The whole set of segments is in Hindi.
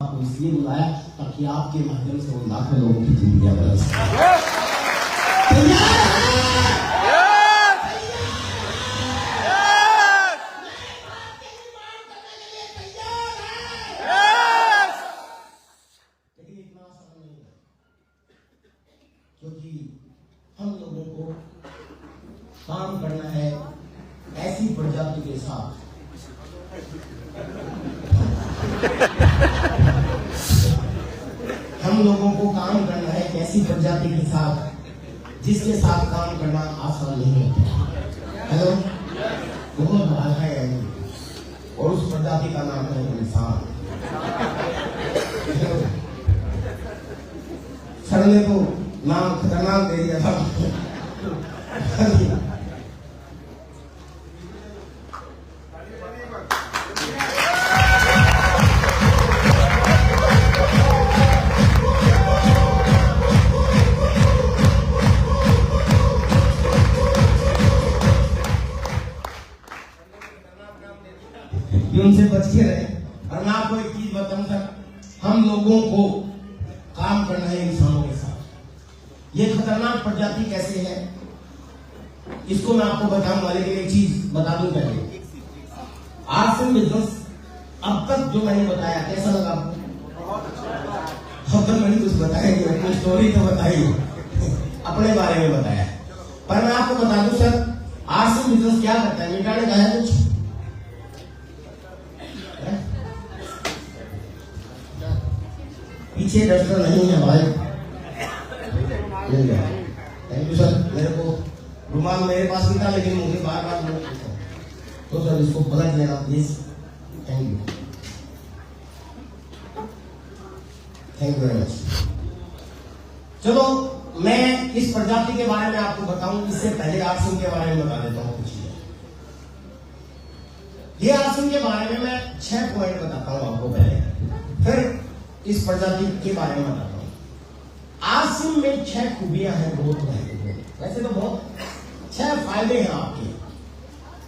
आपको इसलिए बुलाया ताकि आपके माध्यम से वो लाखों लोगों की जिंदगी बदल सके। लेकिन इतना आसान नहीं है, क्योंकि हम लोगों को काम करना है ऐसी प्रजाति के साथ हम लोगों को काम करना है एक ऐसी प्रजाति के साथ जिसके साथ काम करना आसान नहीं होता। हेलो, बहुत भाषा है और उस प्रजाति का नाम है इंसान। सर ने तो नाम खतरनाक दे दिया था। उनसे बच के रहे। और मैं आपको एक चीज बताऊं सर, हम लोगों को काम करना है इंसानों के साथ। ये खतरनाक प्रजाति कैसे है इसको मैं आपको बताऊंगा, लेकिन एक चीज बता दूं पहले। आर्सन बिजनेस अब तक जो मैंने बताया कैसा लगा आपको? अब तक मैंने कुछ बताया नहीं, अपनी स्टोरी तो बताई, अपने बारे में बताया, पर मैं आपको बता दूं सर, आर्सन बिजनेस क्या करता है? मिटाने का है कुछ? पीछे डस्टर नहीं है भाई, थैंक यू सर। मेरे को रुमाल मेरे पास भी था लेकिन मुझे बार बार तो सर इसको पलट लेना please, thank you, thank you very much. चलो मैं इस प्रजाति के बारे में आपको बताऊं, इससे पहले आर्सन के बारे में बता देता हूं कुछ चीजें। ये आर्सन के बारे में मैं 6 पॉइंट बताता हूं आपको पहले, फिर इस प्रजाति के बारे में बताता हूं। आर्सन में 6 खूबियां हैं बहुत महत्वपूर्ण। वैसे तो बहुत 6 फायदे हैं आपके,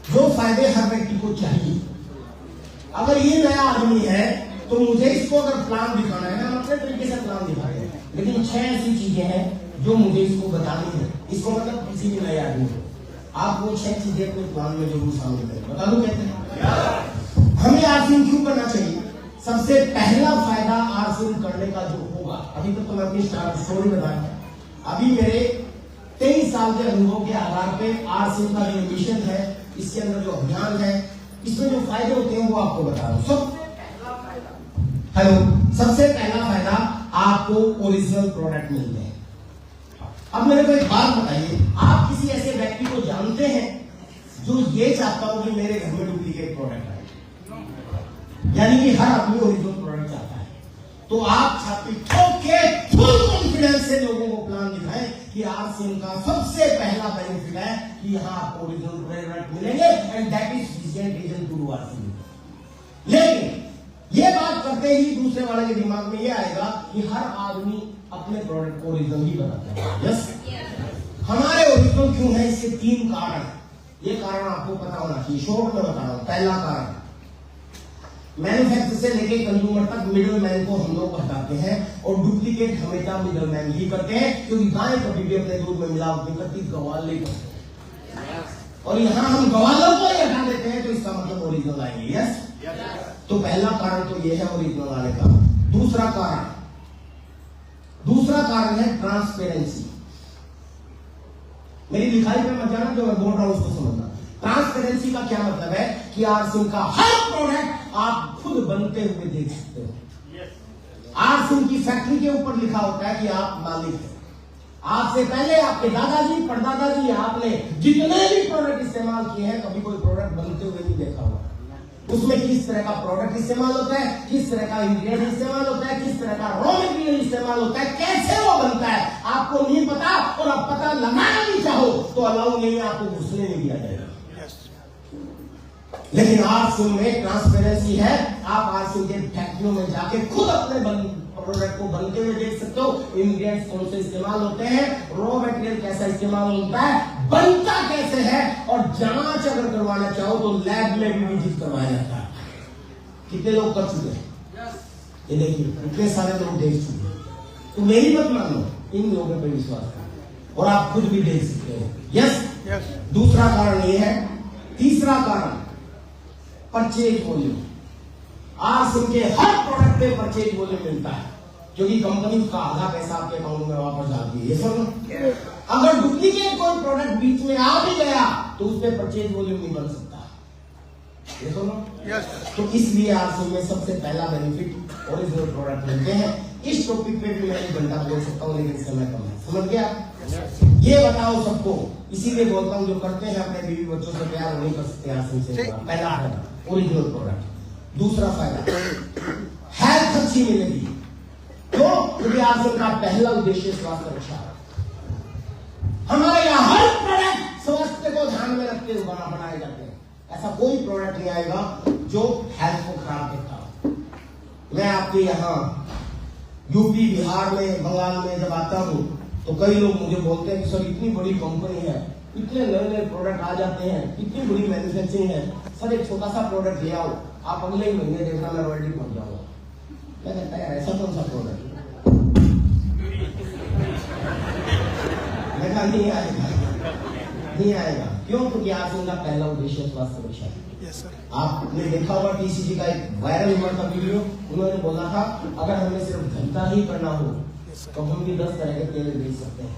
जो फायदे हर व्यक्ति को चाहिए। अगर ये नया आदमी है तो मुझे इसको अगर प्लान दिखाना है, मैं अपने तरीके से प्लान दिखाते हैं, लेकिन 6 ऐसी चीजें हैं जो मुझे इसको बतानी है। इसको मतलब किसी भी नए आदमी को आप वो 6 चीजें अपने प्लान में जरूर शामिल करें। बता दो कहते हैं हमें आर्सन क्यों करना चाहिए। सबसे पहला फायदा आर्सन करने का जो होगा, अभी तक तो मैं अपनी स्टोरी बताया, अभी मेरे 23 साल के अनुभव के आधार पे आर्सन का जो मिशन है, इसके अंदर जो अभियान है, इसमें जो फायदे होते हैं वो आपको बता रहा हूं। सबसे पहला फायदा आपको ओरिजिनल प्रोडक्ट मिलते हैं। अब मेरे को एक बात बताइए, आप किसी ऐसे व्यक्ति को जानते हैं जो ये चाहता हो कि मेरे घर में डुप्लीकेट प्रोडक्ट आए? यानी कि हर आदमी ओरिजिनल प्रोडक्ट चाहता है। तो आप छाती ठोक के फुल कॉन्फिडेंस से लोगों को प्लान दिखाएं कि आर्सन का सबसे पहला बेनिफिट है कि यहाँ आपको ओरिजिनल प्रोडक्ट मिलेंगे and that is reason to do arson. लेकिन ये बात करते ही दूसरे वाले के दिमाग में ये आएगा कि हर आदमी अपने प्रोडक्ट को ओरिजिनल ही बनाता है। यस, हमारे ओरिजिनल क्यों है? इसके 3 कारण। ये कारण आपको पता होना चाहिए, शॉर्ट में बता रहा हूं। पहला कारण, मैन्युफैक्चर से लेके कंज्यूमर तक मिडिल मैन को हम लोग हटाते हैं और डुप्लीकेट हमेशा मिडिल मैन ही करते हैं, क्योंकि गाय कभी भी अपने दूध में मिलावट नहीं करती, गवाल नहीं करते। और यहां हम गवालों को ही हटा देते हैं तो इसका मतलब ओरिजिनल आएंगे। यस, तो पहला कारण तो ये है ओरिजिनल आने का। दूसरा कारण है ट्रांसपेरेंसी। मेरी लिखाई पे मत जाना, जो मैं बोल रहा हूं उसको समझना। ट्रांसपेरेंसी का क्या मतलब है कि आर्सन का हर प्रोडक्ट आप खुद बनते हुए देख सकते हो। आर्सन की फैक्ट्री के ऊपर लिखा होता है कि आप मालिक हैं। आपसे पहले आपके दादाजी परदादाजी आपने जितने भी प्रोडक्ट इस्तेमाल किए हैं, कभी कोई प्रोडक्ट बनते हुए नहीं देखा होगा। उसमें किस तरह का प्रोडक्ट इस्तेमाल होता है, किस तरह का इंग्रेडिएंट इस्तेमाल होता है, किस तरह का रॉ मटेरियल इस्तेमाल होता है, कैसे वो बनता है, आपको नहीं पता। और आप पता लगाना भी चाहो तो अलाउ नहीं है, आपको घुसने नहीं दिया जाएगा। लेकिन आर्सन में ट्रांसपेरेंसी है। आप आर्सन के फैक्ट्रियों में जाके खुद अपने प्रोडक्ट को बनते हुए देख सकते हो। इंग्रेडिएंट्स कौन से इस्तेमाल होते हैं, रॉ मटेरियल कैसा इस्तेमाल होता है, बनता कैसे है, और जांच अगर करवाना चाहो तो लैब में भी विजिट करवाया जाता है। कितने लोग कर चुके हैं? ये देखिए इतने सारे लोग देख चुके हैं, तो मेरी मत मानो, इन लोगों पर विश्वास करो और आप खुद भी देख सकते हो। यस, दूसरा कारण ये है। तीसरा कारण परचेज वॉल्यूम। आज उनके हर प्रोडक्ट पे परचेज वॉल्यूम मिलता है, क्योंकि कंपनी का आधा पैसा आपके अकाउंट में वापस जाती है। ये सुनो, अगर डुप्लीकेट कोई प्रोडक्ट बीच में आ भी गया तो उस पर परचेज वॉल्यूम नहीं बन सकता। ये सुनो, तो इसलिए आज में सबसे पहला बेनिफिट ओरिजिनल प्रोडक्ट मिलते हैं। इस टॉपिक पे भी मैं 1 घंटा बोल सकता हूँ, लेकिन समय कम है। समझ गया? ये बताओ सबको, इसीलिए बोलता हूँ जो करते हैं अपने बीवी बच्चों से प्यार नहीं कर सकते। आज से पहला फायदा ओरिजिनल प्रोडक्ट। दूसरा फायदा हेल्थ अच्छी मिलेगी, क्योंकि आसन का पहला उद्देश्य स्वास्थ्य रक्षा। हमारे यहाँ हर प्रोडक्ट स्वास्थ्य को ध्यान में रखते हुए बनाए जाते हैं। ऐसा कोई प्रोडक्ट नहीं आएगा जो हेल्थ को खराब करता हो। मैं आपके यहाँ यूपी, बिहार में, बंगाल में जब आता हूँ तो कई लोग मुझे बोलते हैं कि सर इतनी बड़ी कंपनी है, इतने नए नए प्रोडक्ट आ जाते हैं, इतनी बड़ी मैन्युफैक्चरिंग है, सर एक छोटा सा प्रोडक्ट ले आओ, आप अगले ही महीने देखना मैं रॉयल्टी पहुंच जाऊंगा। मैं कहता है ऐसा कौन सा प्रोडक्ट? मैं कहा नहीं आएगा, नहीं आएगा। क्यों? क्योंकि आज उनका पहला उद्देश्य स्वास्थ्य रक्षा। आपने देखा होगा टीसीजी का एक वायरल हुआ था वीडियो, उन्होंने बोला था अगर हमें सिर्फ धंधा ही करना हो तो हम भी 10 तरह के तेल बेच सकते हैं,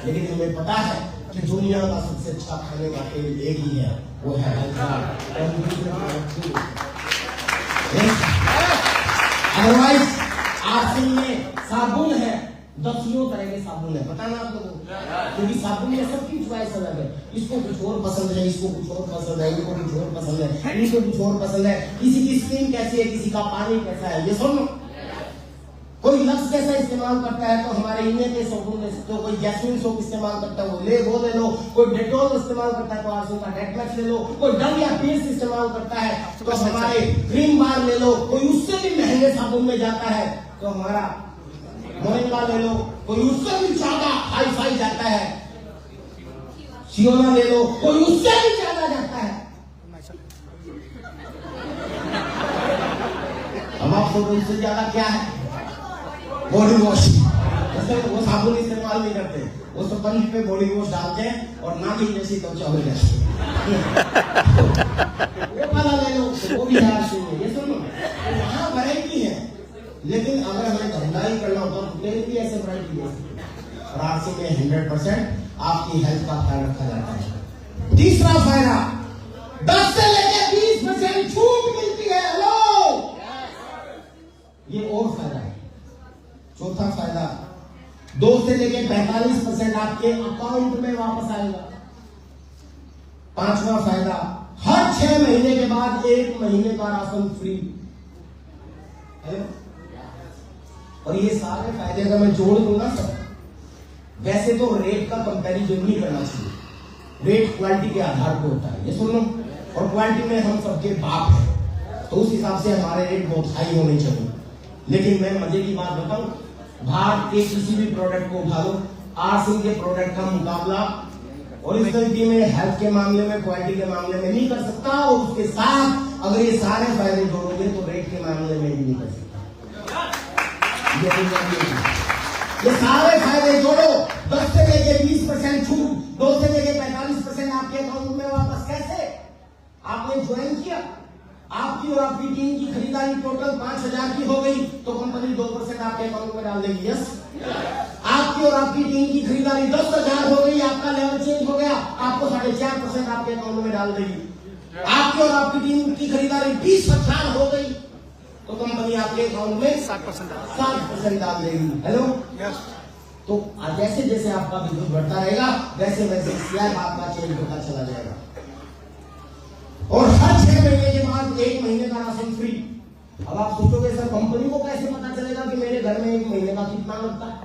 लेकिन हमें पता है कि दुनिया का सबसे अच्छा खाने का तेल एक ही है, वो है अदरवाइज आरसी में साबुन है, 10 तरह के साबुन है, पता ना आप लोगों को? क्योंकि साबुन में सबकी चॉइस अलग है। इसको कुछ और पसंद है, इसको कुछ और पसंद है, इनको कुछ और पसंद है, इनको कुछ और पसंद है। किसी की स्किन कैसी है, किसी का पानी कैसा है, ये सुनो। कोई लक्स कैसा इस्तेमाल करता है तो हमारे इन्हें के साबुन ले सकते हो, कोई जैस्मिन सोप इस्तेमाल करता है वो ले लो, कोई डेटॉल इस्तेमाल करता है तो आरसी का डेटमैक्स ले लो, कोई डव या पेस्ट इस्तेमाल करता है तो हमारे क्रीम बार ले लो, कोई उससे भी महंगे साबुन में जाता है तो हमारा मोरिंगा ले लो, कोई उससे भी ज्यादा हाई फाई जाता है सियोना ले लो, कोई उससे भी ज्यादा जाता है। अब आप सोचो उससे ज्यादा क्या है? Body wash. वो साबुन इस्तेमाल नहीं करते, वो स्पंज पे बॉडी वॉश डालते हैं और नाकी जैसी त्वचा हो जाती है। वो वाला ले लो, वो भी आरसी है। ये सुनो, यहाँ वैरायटी है, लेकिन अगर हमें धंधा ही करना होता तो प्लेन भी ऐसे वैरायटी दे सकते। और आरसी में 100% आपकी हेल्थ का ख्याल रखा जाता है। तीसरा फायदा 10 से लेकर 20% छूट मिलती है। हेलो, ये और फायदा है। चौथा फायदा 2 से लेकर 45% आपके अकाउंट में वापस आएगा। पांचवा फायदा हर 6 महीने के बाद 1 महीने का राशन फ्री। और ये सारे फायदे अगर मैं जोड़ दूंगा सब, वैसे तो रेट का कंपैरिजन नहीं करना चाहिए, रेट क्वालिटी के आधार पर होता है। ये सुन लो, और क्वालिटी में हम सबके बाप हैं, तो उस हिसाब से हमारे रेट बहुत हाई होने चाहिए। लेकिन मैं मजे की बात बताऊं, भारत के किसी भी प्रोडक्ट को उठा लो, आरसी के प्रोडक्ट का मुकाबला ओरिजिनलिटी में, हेल्थ के मामले में, क्वालिटी के मामले में नहीं कर सकता। और उसके साथ अगर ये सारे फायदे जोड़ोगे तो रेट के मामले में भी नहीं कर सकता। ये सारे फायदे जोड़ो, 10 से लेकर 20% छूट, 2 से लेकर 45% आपके अकाउंट में वापस। कैसे? आपने ज्वाइन किया, आपकी और आपकी टीम की खरीदारी टोटल 5000 की हो गई तो कंपनी 2% आपके अकाउंट में डाल देगी। यस, आपकी और आपकी टीम की खरीदारी 10,000 हो गई, आपका लेवल चेंज हो गया, आपको 4.5% आपके अकाउंट में डाल देगी। आपकी और आपकी टीम की खरीदारी 20,000 हो गई तो कंपनी आपके अकाउंट में 7% डाल देगी। हेलो, तो जैसे जैसे आपका बिजनेस बढ़ता रहेगा वैसे वैसे शेयर आपका चेंज होता चला जाएगा। और हर 6 महीने के बाद 1 महीने का राशन फ्री। अब आप सोचोगे सर कंपनी को कैसे पता चलेगा कि मेरे घर में 1 महीने का कितना लगता है?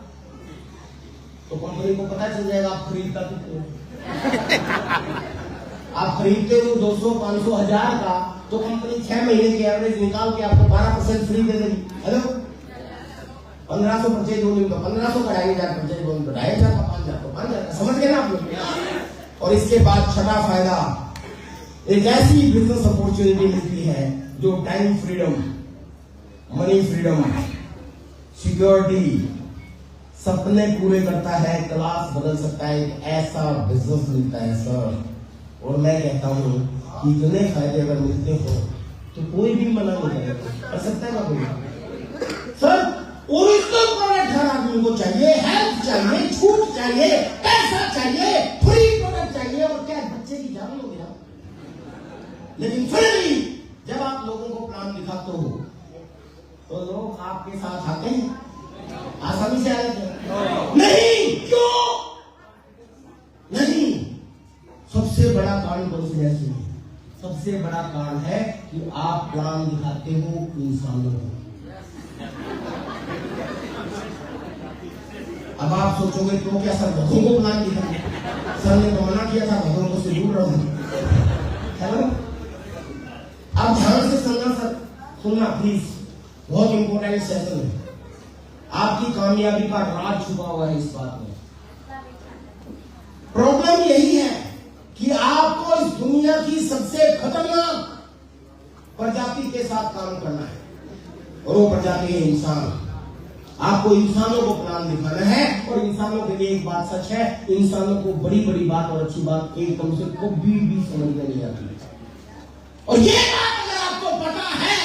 तो कंपनी को पता चल जाएगा आप खरीदता कितने। आप खरीदते हो 200, 500, 1000 का तो कंपनी 6 महीने की एवरेज निकाल के आपको 12% फ्री दे देगी। हेलो, 1500 परचेज वॉल्यूम तो 1500 का 2500 परचेज वॉल्यूम तो 2500 का 5000 तो 5000। समझ गए ना आप लोग? और इसके बाद छठा फायदा, एक ऐसी बिजनेस अपॉर्चुनिटी मिलती है जो time freedom, money freedom, security, सपने पूरे करता है, क्लास बदल सकता है, एक ऐसा बिजनेस मिलता है सर। और मैं कहता हूँ कि इतने फायदे अगर मिलते हो तो कोई भी मना नहीं करेगा, कर सकता है ना कोई। सर ओरिजिनल प्रोडक्ट हर आदमी को चाहिए, हेल्प चाहिए, छूट चाहिए, पैसा चाहिए, फ्री प्रोडक्ट चाहिए, और क्या बच्चे की जान हो गया। लेकिन फिर भी जब आप लोगों को प्लान दिखाते हो तो लोग आपके साथ आते हैं, आसानी से आते हैं नहीं, क्यों नहीं? सबसे बड़ा कारण कॉन्फिडेंस है। सबसे बड़ा कारण है कि आप प्लान दिखाते हो इंसानों को। अब आप सोचोगे तो क्या सर गधों को प्लान दिखाएंगे? सर ने तो मना किया था गधों को से दूर रहो। हेलो, अब ध्यान से सुनना सर, सुनना प्लीज, बहुत इंपॉर्टेंट सेशन है। आपकी कामयाबी का राज छुपा हुआ है इस बात में। प्रॉब्लम यही है कि आपको इस दुनिया की सबसे खतरनाक प्रजाति के साथ काम करना है, और वो प्रजाति है इंसान। आपको इंसानों को प्लान दिखाना है, और इंसानों के लिए एक बात सच है, इंसानों को बड़ी बड़ी बात और अच्छी बात एकदम से कभी भी समझ में नहीं आती। और ये बात अगर आपको पता है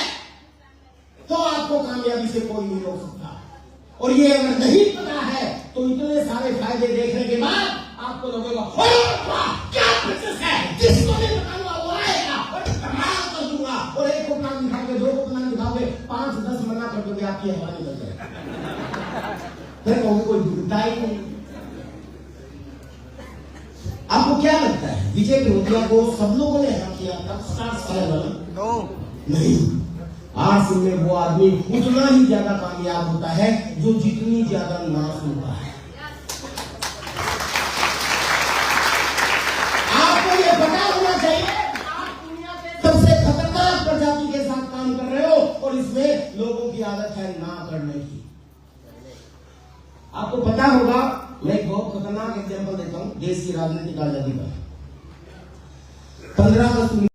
तो आपको कामयाबी से कोई नहीं रोक सकता। और ये अगर नहीं पता है तो इतने सारे फायदे देखने के बाद आपको लगेगा क्या बिजनेस है, जिसको नहीं बताऊंगा वो आएगा और कमाल कर दूंगा। और एक को प्लान दिखाओगे, दो को प्लान दिखाओगे, 5-10 मना कर दोगे, आपकी हवा निकल जाएगी। फिर कहोगे कोई जुड़ता ही नहीं। आपको क्या लगता है विजय विरोधिया को सब लोगों ने हरा किया तब स्टार्स वाला? नहीं। आज में वो आदमी उतना ही ज्यादा कामयाब होता है जो जितनी ज्यादा ना सुनता है। आपको ये पता होना चाहिए आप दुनिया के सबसे खतरनाक प्रजाति के साथ काम कर रहे हो, और इसमें लोगों की आदत है ना करने की। आपको पता होगा, मैं एक बहुत खतरनाक एग्जांपल देता हूं देश की राजनीतिक आजादी का। 15 अगस्त